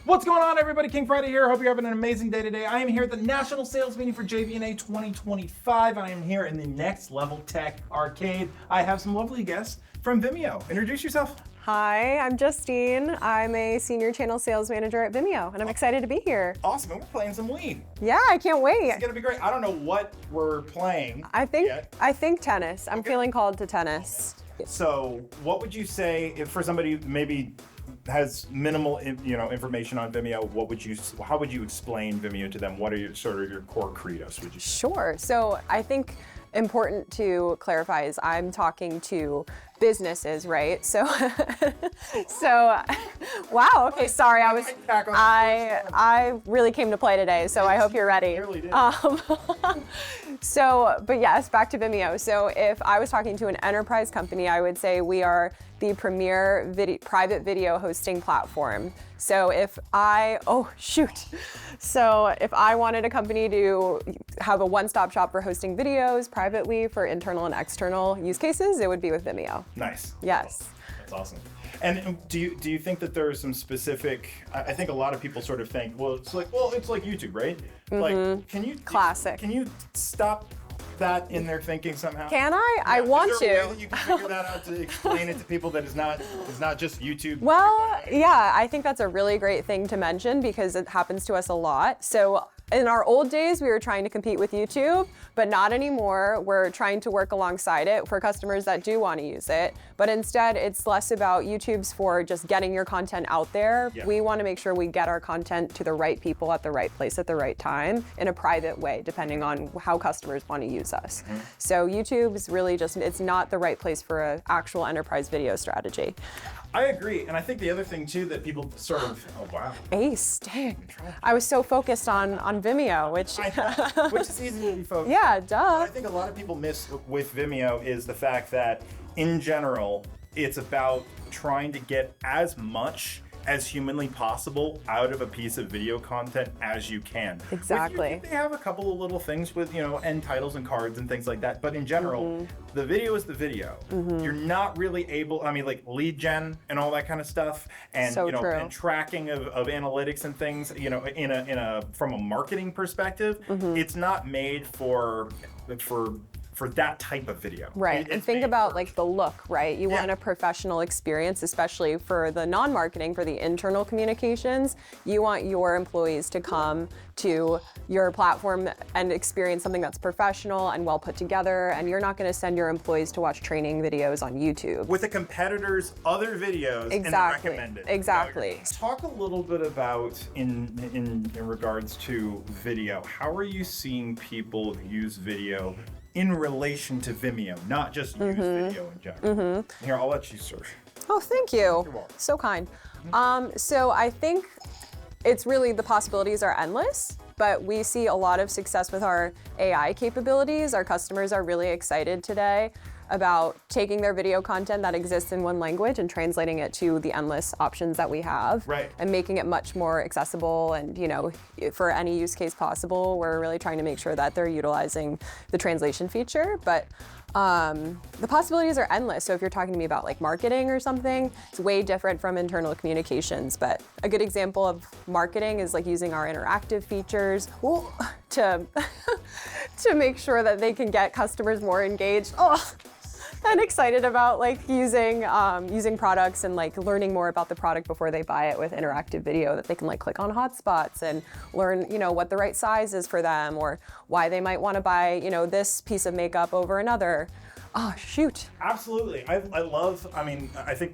What's going on, everybody? King Friday here. Hope you're having an amazing day today. I am here at the National Sales Meeting for JB&A 2025. I am here in the Next Level Tech Arcade. I have some lovely guests from Vimeo. Introduce yourself. Hi, I'm Justine. I'm a Senior Channel Sales Manager at Vimeo, and I'm excited to be here. Awesome, and we're playing some League. Yeah, I can't wait. It's gonna be great. I don't know what we're playing I think yet. tennis. I'm feeling called to tennis. So what would you say, if for somebody who maybe has minimal information on Vimeo, how would you explain Vimeo to them? What are your core credos, would you say? Sure. So I think important to clarify is I'm talking to businesses, right? So, wow. Okay, sorry. I really came to play today, so I hope you're ready. You really did. But yes, back to Vimeo. So if I was talking to an enterprise company, I would say we are the premier private video hosting platform. So if I wanted a company to have a one-stop shop for hosting videos privately for internal and external use cases, it would be with Vimeo. Nice. Yes. That's awesome. And do you think that there are some specific? I think a lot of people sort of think, it's like YouTube, right? Mm-hmm. Like, Classic. Can you stop that in their thinking somehow? Can I? Yeah. I want Is there a to. way that you can figure that out to explain it to people that is not just YouTube? Well, yeah, I think that's a really great thing to mention because it happens to us a lot. So in our old days, we were trying to compete with YouTube, but not anymore. We're trying to work alongside it for customers that do want to use it. But instead, it's less about YouTube's for just getting your content out there. Yeah. We want to make sure we get our content to the right people at the right place at the right time in a private way, depending on how customers want to use us. Mm-hmm. So YouTube is really it's not the right place for an actual enterprise video strategy. I agree, and I think the other thing too that people sort of, oh wow. Ace, dang. I was so focused on Vimeo, which is easy to be focused. Yeah, duh. What I think a lot of people miss with Vimeo is the fact that, in general, it's about trying to get as much as humanly possible out of a piece of video content as you can. Exactly. They have a couple of little things with, end titles and cards and things like that, but in general, the video is the video. Mm-hmm. You're not really able, like lead gen and all that kind of stuff, and so and tracking of analytics and things, from a marketing perspective, it's not made for that type of video. Right, and think about like the look, right? You want a professional experience, especially for the non-marketing, for the internal communications. You want your employees to come to your platform and experience something that's professional and well put together, and you're not gonna send your employees to watch training videos on YouTube. With a competitor's other videos and recommend it. Exactly. Talk a little bit about, in regards to video, how are you seeing people use video in relation to Vimeo, not just use video in general? Here, I'll let you search. Oh, thank you. You're welcome. So kind. So I think it's really, the possibilities are endless, but we see a lot of success with our AI capabilities. Our customers are really excited today about taking their video content that exists in one language and translating it to the endless options that we have, right, and making it much more accessible and, for any use case possible. We're really trying to make sure that they're utilizing the translation feature, but the possibilities are endless. So if you're talking to me about like marketing or something, it's way different from internal communications. But a good example of marketing is like using our interactive features to make sure that they can get customers more engaged. And excited about like using products and like learning more about the product before they buy it with interactive video, that they can like click on hotspots and learn, what the right size is for them, or why they might want to buy, this piece of makeup over another. Oh, shoot. Absolutely. I think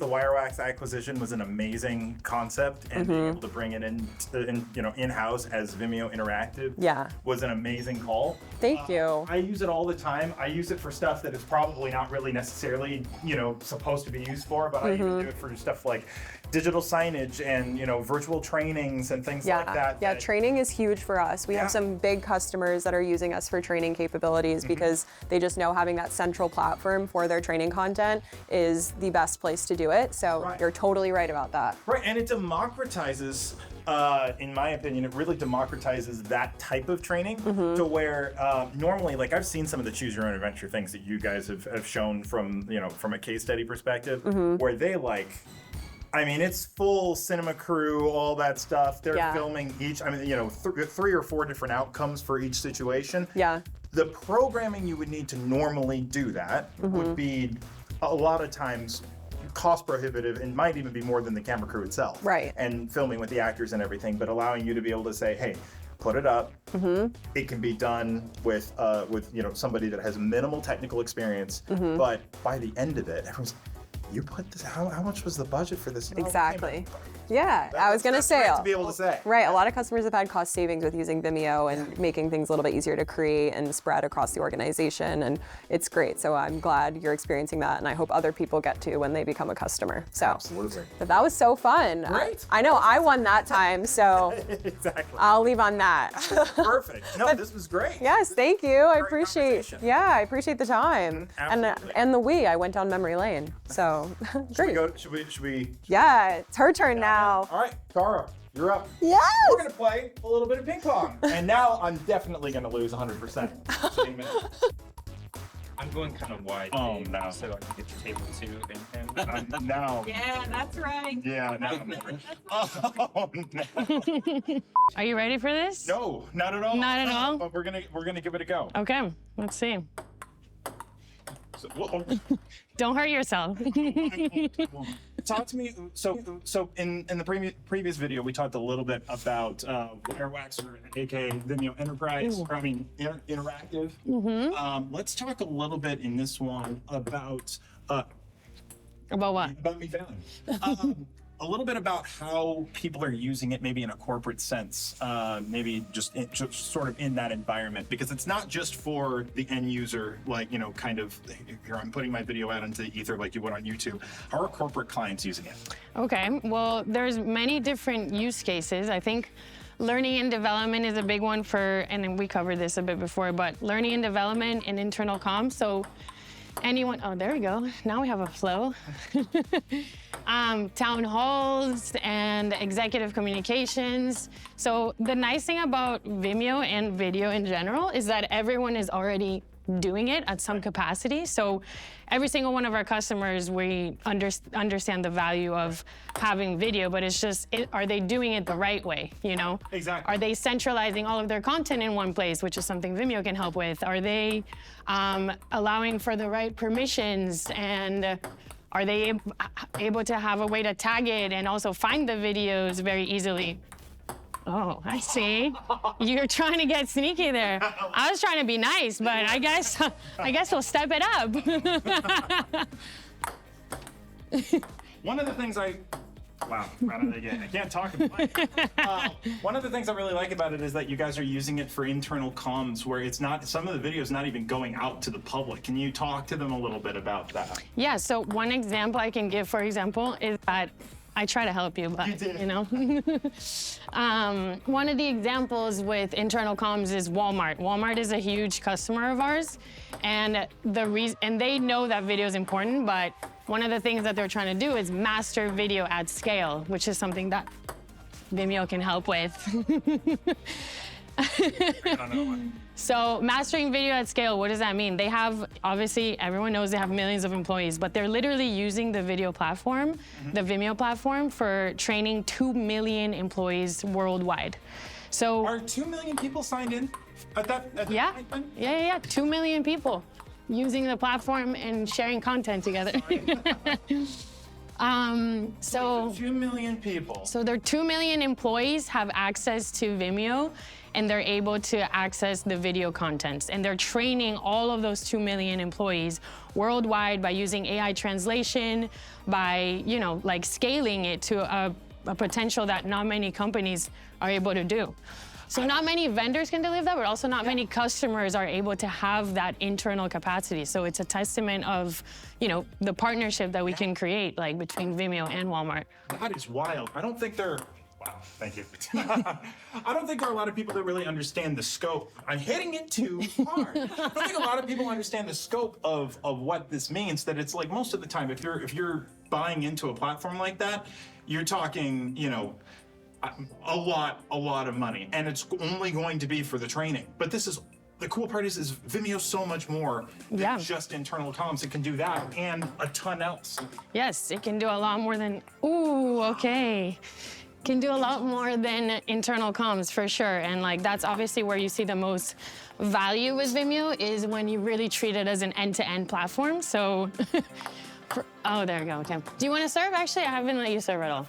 the Wirewax acquisition was an amazing concept, and being able to bring it in-house as Vimeo Interactive was an amazing call. Thank you. I use it all the time. I use it for stuff that is probably not really necessarily, supposed to be used for, but I even do it for stuff like digital signage and, virtual trainings and things like that. Yeah, training is huge for us. We have some big customers that are using us for training capabilities because they just know having that central platform for their training content is the best place to do it. So you're totally right about that. Right, and it democratizes, in my opinion, it really democratizes that type of training to where normally, like I've seen some of the choose your own adventure things that you guys have shown from a case study perspective, where they I mean, it's full cinema crew, all that stuff. They're filming each, I mean, you know, 3 or 4 different outcomes for each situation. Yeah. The programming you would need to normally do that would be a lot of times cost prohibitive and might even be more than the camera crew itself. Right. And filming with the actors and everything, but allowing you to be able to say, hey, put it up. It can be done with you know, somebody that has minimal technical experience, but by the end of it, everyone's, you put this, how much was the budget for this? Exactly. Yeah, I was going to say. Great to be able to say. Right, a lot of customers have had cost savings with using Vimeo and making things a little bit easier to create and spread across the organization, and it's great. So I'm glad you're experiencing that, and I hope other people get to when they become a customer. So Absolutely. But that was so fun. Great. I know I won that time, so Exactly. I'll leave on that. Perfect. No, this was great. Yes, thank you. I Great appreciate. conversation. Yeah, I appreciate the time Absolutely. and the I went down memory lane. So great. Should we? Yeah, it's her turn now. All right, Cara, you're up. Yes. We're gonna play a little bit of ping pong, and now I'm definitely gonna lose 100%. I'm going kind of wide. Oh, no. So I can get the table too. And No. Yeah, that's right. Yeah, no. Oh, no. Are you ready for this? No, not at all. Not at all? But we're gonna give it a go. Okay, let's see. So, Don't hurt yourself. talk to me. So in the previous video, we talked a little bit about Wirewax, or aka Vimeo Enterprise. Or, I mean, Interactive. Let's talk a little bit in this one about About what? about me failing. A little bit about how people are using it, maybe in a corporate sense, maybe just sort of in that environment, because it's not just for the end user, like, you know, kind of, here, I'm putting my video out into the ether like you would on YouTube. How are corporate clients using it? Okay, well, there's many different use cases. I think learning and development is a big one for, and then we covered this a bit before, but learning and development and internal comms. So anyone, oh, there we go. Now we have a flow. Town halls and executive communications. So the nice thing about Vimeo and video in general is that everyone is already doing it at some capacity. So every single one of our customers, we understand the value of having video, but it's just, are they doing it the right way, you know? Exactly. Are they centralizing all of their content in one place, which is something Vimeo can help with? Are they allowing for the right permissions, and are they able to have a way to tag it and also find the videos very easily? Oh, I see. You're trying to get sneaky there. I was trying to be nice, but I guess we'll step it up. One of the things I can't talk about it. One of the things I really like about it is that you guys are using it for internal comms, where it's not, some of the videos not even going out to the public. Can you talk to them a little bit about that? Yeah, so one example I can give, for example, is that I try to help you, but you know. One of the examples with internal comms is Walmart. Walmart is a huge customer of ours, and they know that video is important, but one of the things that they're trying to do is master video at scale, which is something that Vimeo can help with. So mastering video at scale, what does that mean? They have, obviously, everyone knows they have millions of employees, but they're literally using the video platform, the Vimeo platform, for training 2 million employees worldwide. So Are 2 million people signed in at that yeah, point then? yeah, 2 million people using the platform and sharing content together. So 2 million people. So their 2 million employees have access to Vimeo, and they're able to access the video contents. And they're training all of those 2 million employees worldwide by using AI translation, by, you know, like scaling it to a potential that not many companies are able to do. So not many vendors can deliver that, but also not many customers are able to have that internal capacity. So it's a testament of, you know, the partnership that we can create, like between Vimeo and Walmart. That is wild. I don't think there. Wow, thank you. I don't think there are a lot of people that really understand the scope. I'm hitting it too hard. I don't think a lot of people understand the scope of what this means. That it's like, most of the time, if you're buying into a platform like that, you're talking, you know, a lot of money, and it's only going to be for the training. But this is the cool part is Vimeo's so much more than just internal comms. It can do that and a ton else. Yes, it can do a lot more than, ooh, okay. Can do a lot more than internal comms for sure. And like, that's obviously where you see the most value with Vimeo is when you really treat it as an end-to-end platform. So, oh, there you go, okay. Do you want to serve? Actually, I haven't let you serve at all.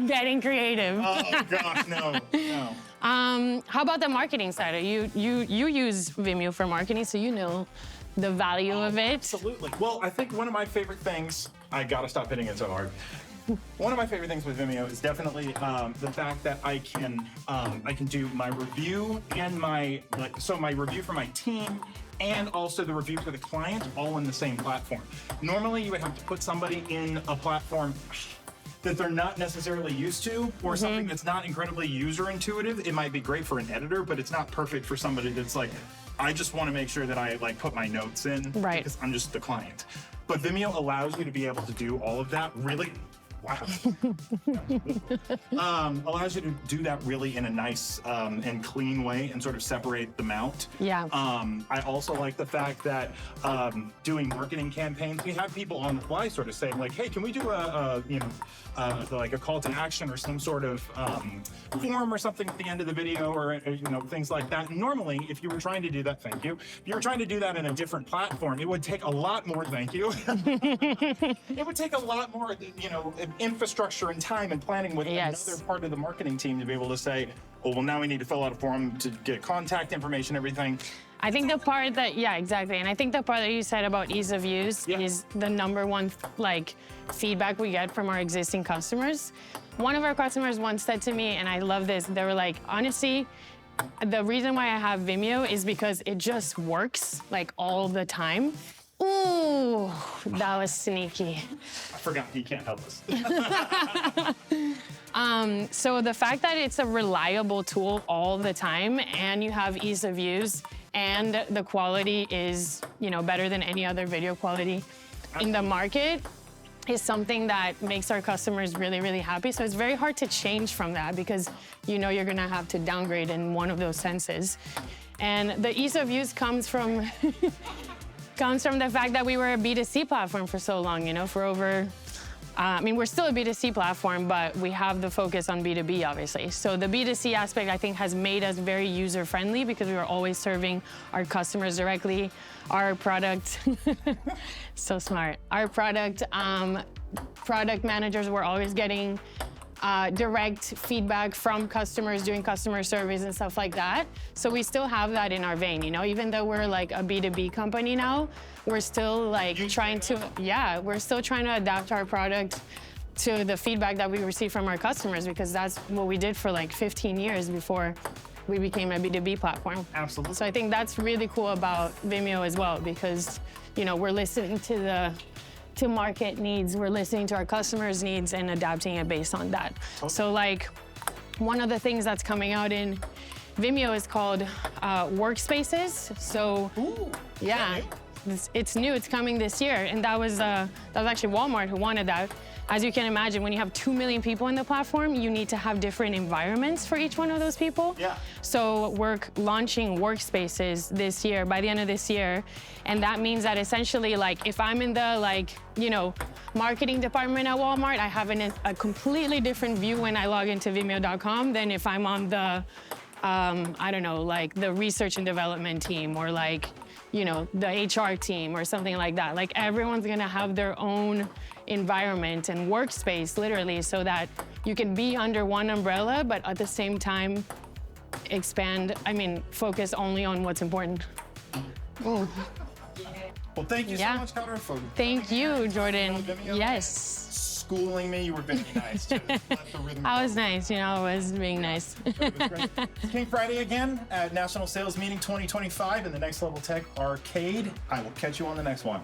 Getting creative. Oh gosh, no. How about the marketing side? You use Vimeo for marketing, so you know the value of it. Absolutely. Well, I think one of my favorite things, I gotta stop hitting it so hard. One of my favorite things with Vimeo is definitely the fact that I can do my review and my review for my team and also the review for the client all in the same platform. Normally, you would have to put somebody in a platform that they're not necessarily used to, or something that's not incredibly user intuitive. It might be great for an editor, but it's not perfect for somebody that's like, I just want to make sure that I like put my notes in because I'm just the client. But Vimeo allows you to be able to do all of that really. Wow. Allows you to do that really in a nice and clean way and sort of separate them out. Yeah. I also like the fact that doing marketing campaigns, we have people on the fly sort of saying like, hey, can we do like a call to action or some sort of form or something at the end of the video or things like that. And normally, if you were trying to do that, thank you. If you were trying to do that in a different platform, it would take a lot more, thank you. It would take a lot more, infrastructure and time and planning with another part of the marketing team to be able to say, oh, well, now we need to fill out a form to get contact information, everything. I think the part that, exactly. And I think the part that you said about ease of use is the number one, feedback we get from our existing customers. One of our customers once said to me, and I love this, they were like, honestly, the reason why I have Vimeo is because it just works, all the time. Ooh, that was sneaky. I forgot he can't help us. So the fact that it's a reliable tool all the time and you have ease of use and the quality is, better than any other video quality in the market is something that makes our customers really, really happy. So it's very hard to change from that because you're gonna have to downgrade in one of those senses. And the ease of use comes from the fact that we were a B2C platform for so long, for over, we're still a B2C platform, but we have the focus on B2B, obviously. So the B2C aspect, I think, has made us very user-friendly because we were always serving our customers directly. Our product, so smart. Our product managers were always getting direct feedback from customers, doing customer surveys and stuff like that. So we still have that in our vein, even though we're like a B2B company now, we're still trying to adapt our product to the feedback that we receive from our customers because that's what we did for 15 years before we became a B2B platform. Absolutely. So I think that's really cool about Vimeo as well because, we're listening to market needs, we're listening to our customers' needs and adapting it based on that. Okay. So one of the things that's coming out in Vimeo is called Workspaces. So it's new, it's coming this year. And that was actually Walmart who wanted that. As you can imagine, when you have 2 million people in the platform, you need to have different environments for each one of those people. Yeah. So we're launching Workspaces this year, by the end of this year. And that means that essentially, if I'm in the, marketing department at Walmart, I have a completely different view when I log into Vimeo.com than if I'm on the, the research and development team or the HR team or something like that. Everyone's gonna have their own environment and workspace, literally, so that you can be under one umbrella, but at the same time, focus only on what's important. Well, thank you so much, Connor, for Thank you, Jordan. Yes. Schooling me. You were being nice too. I was nice, I was being nice. It was great. It's KingFriday again at National Sales Meeting 2025 in the Next Level Tech Arcade. I will catch you on the next one.